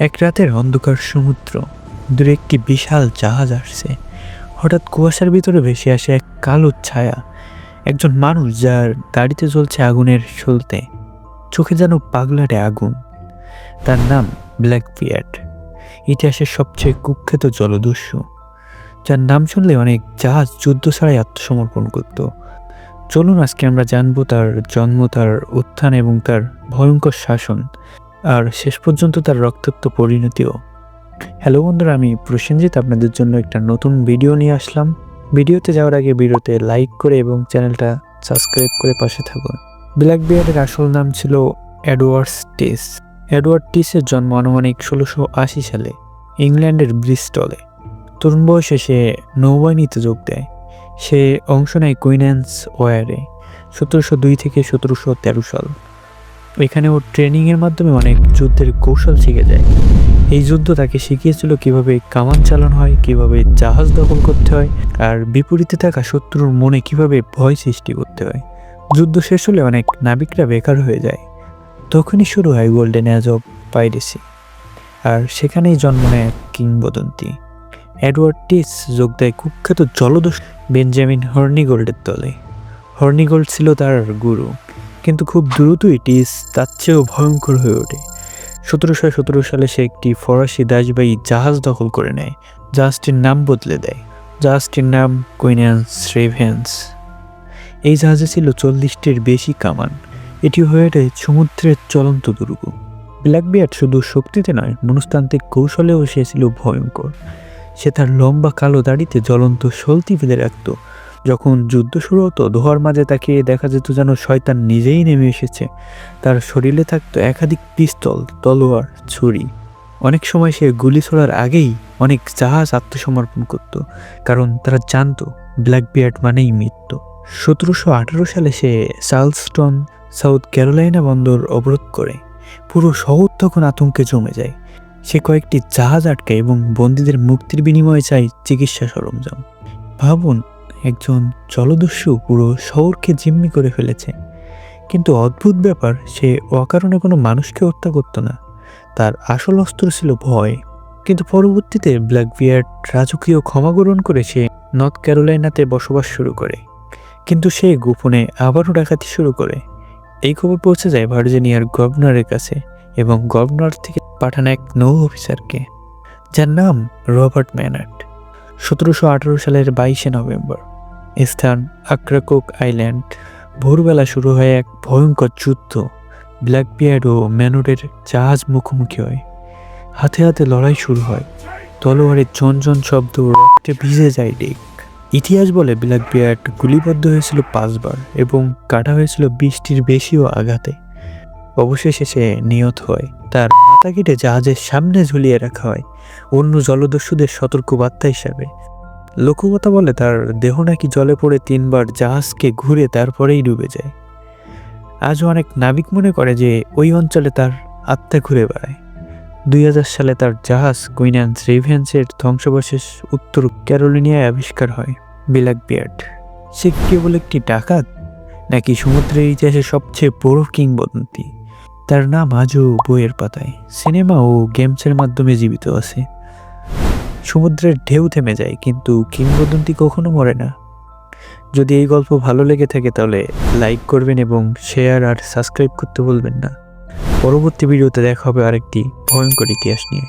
এক রাতের অন্ধকার সমুদ্র, দূরে একটি বিশাল জাহাজ আসছে। হঠাৎ কুয়াশার ভিতরে ভেসে আসে এক কালো ছায়া, একজন মানুষ যার দাড়িতে জ্বলছে আগুনের সলতে, চোখে যেন পাগলাটে আগুন। তার নাম ব্ল্যাকবিয়ার্ড, ইতিহাসের সবচেয়ে কুখ্যাত জলদস্যু, যার নাম শুনলে অনেক জাহাজ যুদ্ধ ছাড়াই আত্মসমর্পণ করত। চলুন আজকে আমরা জানবো তার জন্ম, তার উত্থান এবং তার ভয়ঙ্কর শাসন, আর শেষ পর্যন্ত তার রক্তাক্ত পরিণতিও। হ্যালো বন্ধুরা, আমি প্রসেনজিৎ আপনাদের জন্য একটা নতুন ভিডিও নিয়ে আসলাম। ভিডিওতে যাওয়ার আগে ভিডিওতে লাইক করে এবং চ্যানেলটা সাবস্ক্রাইব করে পাশে থাকুন। ব্ল্যাকবিয়ার্ডের আসল নাম ছিল এডওয়ার্ড টিস। এডওয়ার্ড টিসের জন্ম আনুমানিক 1680 সালে ইংল্যান্ডের ব্রিস্টলে। তরুণ বয়সে সে নৌবাহিনীতে যোগ দেয়। সে অংশ নেয় কুইন্স ওয়ারে 1702 থেকে 1713 সাল। এখানে ও ট্রেনিংয়ের মাধ্যমে অনেক যুদ্ধের কৌশল শিখে যায়। এই যুদ্ধ তাকে শিখিয়েছিল কিভাবে কামান চালানো হয়, কিভাবে জাহাজ দখল করতে হয়, আর বিপরীতে থাকা শত্রুর মনে কিভাবে ভয় সৃষ্টি করতে হয়। যুদ্ধ শেষ হলে অনেক নাবিকরা বেকার হয়ে যায়। তখনই শুরু হয় গোল্ডেন এজ অফ পাইরেসি, আর সেখানেই জন্ম নেয় এক কিংবদন্তি। এডওয়ার্ড টিস যোগ দেয় কুখ্যাত জলদস্যু বেঞ্জামিন হর্নিগোল্ডের দলে। হর্নিগোল্ড ছিল তার গুরু, কিন্তু খুব দ্রুতই টিস তার চেয়েও ভয়ঙ্কর হয়ে ওঠে। 1717 সালে সে একটি ফরাসি দাসবাহী জাহাজ দখল করে নেয়। জাহাজটির নাম বদলে দেয়। জাহাজটির নাম কুইন্স রেভেন্স। এই জাহাজে ছিল 40টির বেশি কামান। এটি হয়ে ওঠে সমুদ্রের চলন্ত দুর্গ। ব্ল্যাকবিয়ার্ড শুধু শক্তিতে নয়, মনস্তান্ত্রিক কৌশলেও সে ছিল ভয়ঙ্কর। সে তার লম্বা কালো দাড়িতে জ্বলন্ত সলতি ফেলে রাখত। যখন যুদ্ধ শুরু হতো, ধোঁয়ার মাঝে তাকে দেখা যেত যেন শয়তান নিজেই নেমে এসেছে। তার শরীরে থাকতো একাধিক পিস্তল, তলোয়ার, ছুরি। অনেক সময় সে গুলি ছোড়ার আগেই অনেক জাহাজ আত্মসমর্পণ করত, কারণ তারা জানতো ব্ল্যাকবিয়ার্ড মানেই মৃত্যু। 1718 সালে সে চার্লসটন, সাউথ ক্যারোলাইনা বন্দর অবরোধ করে। পুরো শহর তখন আতঙ্কে জমে যায়। সে কয়েকটি জাহাজ আটকায় এবং বন্দীদের মুক্তির বিনিময়ে চায় চিকিৎসা সরঞ্জাম। ভাবুন, একজন জলদস্যু পুরো শহরকে জিম্মি করে ফেলেছে। কিন্তু অদ্ভুত ব্যাপার, সে অকারণে কোনো মানুষকে হত্যা করতো না। তার আসল অস্ত্র ছিল ভয়। কিন্তু পরবর্তীতে ব্ল্যাকবিয়ার্ড রাজকীয় ক্ষমা গ্রহণ করে সে নর্থ ক্যারোলাইনাতে বসবাস শুরু করে। কিন্তু সে গোপনে আবারও ডাকাতি শুরু করে। এই খবর পৌঁছে যায় ভার্জিনিয়ার গভর্নরের কাছে, এবং গভর্নর থেকে পাঠানো এক নৌ অফিসারকে, যার নাম রবার্ট ম্যানার্ড। 1718 সালের 22শে নভেম্বর, স্থান আক্রাকোক আইল্যান্ড। ভোরবেলা শুরু হয় এক ভয়ঙ্কর যুদ্ধ। ব্ল্যাকবিয়ার্ড ও ম্যানার্ডের জাহাজ মুখোমুখি হয়। হাতে হাতে লড়াই শুরু হয়। তলোয়ারের ঝনঝন শব্দ, রক্তে ভিজে যায় ডেক। ইতিহাস বলে ব্ল্যাকবিয়ার্ড গুলিবদ্ধ হয়েছিল 5 বার এবং কাটা হয়েছিল 20টির বেশিও আঘাতে। অবশেষে সে নিহত হয়। তার মাথা কেটে জাহাজের সামনে ঝুলিয়ে রাখা হয়, অন্য জলদস্যুদের সতর্কবার্তা হিসাবে। লোককথা বলে তার দেহ নাকি জলে পড়ে 3 বার জাহাজকে ঘুরে তারপরেই ডুবে যায়। আজও অনেক নাবিক মনে করে যে ওই অঞ্চলে তার আত্মা ঘুরে বেড়ায়। 2000 সালে তার জাহাজ কুইন্স রেভেন্সের ধ্বংসাবশেষ উত্তর ক্যারোলিনিয়ায় আবিষ্কার হয়। ব্ল্যাকবিয়ার্ড সে কেবল একটি ডাকাত, নাকি সমুদ্রের ইতিহাসে সবচেয়ে বড় কিংবদন্তি? তার নাম আজও বইয়ের পাতায়, সিনেমা ও গেমসের মাধ্যমে জীবিত আছে। সমুদ্রের ঢেউ থেমে যায়, কিন্তু কিংবদন্তি কখনো মরে না। যদি এই গল্প ভালো লেগে থাকে তাহলে লাইক করবেন এবং শেয়ার আর সাবস্ক্রাইব করতে ভুলবেন না। পরবর্তী ভিডিওতে দেখা হবে আরেকটি ভয়ঙ্কর ইতিহাস নিয়ে।